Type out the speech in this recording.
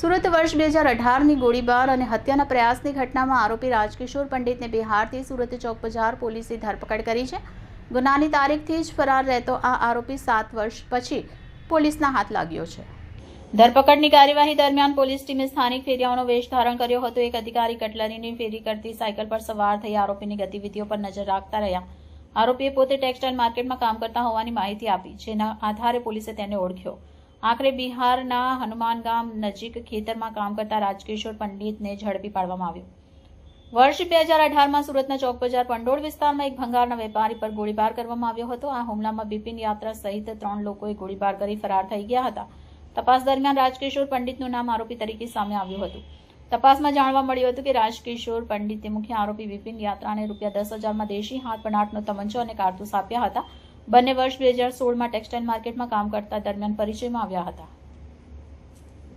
સુરત વર્ષ 2018ની ગોળીબાર અને હત્યાના પ્રયાસની ઘટનામાં આરોપી રાજકિશોર પંડિતને બિહારથી સુરત ચોક બજાર પોલીસે ધરપકડ કરી છે। ગુનાની તારીખથી જ ફરાર રહેતો આ આરોપી 7 વર્ષ પછી પોલીસના હાથ લાગ્યો છે। ધરપકડની કાર્યવાહી દરમિયાન પોલીસ ટીમે સ્થાનિક ફેરિયાઓનો વેશ ધારણ કર્યો હતો। એક અધિકારી કટલરીની ફેરી કરતી સાયકલ પર સવાર થઈ આરોપીની ગતિવિધિઓ પર નજર રાખતા રહ્યા। આરોપીએ પોતે ટેક્સટાઇલ માર્કેટમાં કામ કરતા હોવાની માહિતી આપી, જેના આધારે પોલીસે તેને ઓળખ્યો। આખરે બિહારના હનુમાનગામ નજીક ખેતરમાં કામ કરતા રાજકિશોર પંડિતને ઝડપી પાડવામાં આવ્યો। વર્ષ 2018માં સુરતના ચોક બજાર પંડોળ વિસ્તારમાં એક ભંગારના વેપારી પર ગોળીબાર કરવામાં આવ્યો હતો। આ હુમલામાં બિપિન યાત્રા સહિત 3 લોકોએ ગોળીબાર કરી ફરાર થઈ ગયા હતા। તપાસ દરમિયાન રાજકિશોર પંડિતનું નામ આરોપી તરીકે સામે આવ્યું હતું। તપાસમાં જાણવા મળ્યું હતું કે રાજકિશોર પંડિતે મુખ્ય આરોપી બિપિન યાત્રાને ₹10,000માં દેશી હાથ બનાટનો તમંચો અને કારતૂસ આપ્યા હતા। બંને વર્ષ 2016માં ટેક્સટાઇલ માર્કેટમાં કામ કરતા દરમિયાન પરિચયમાં આવ્યા હતા।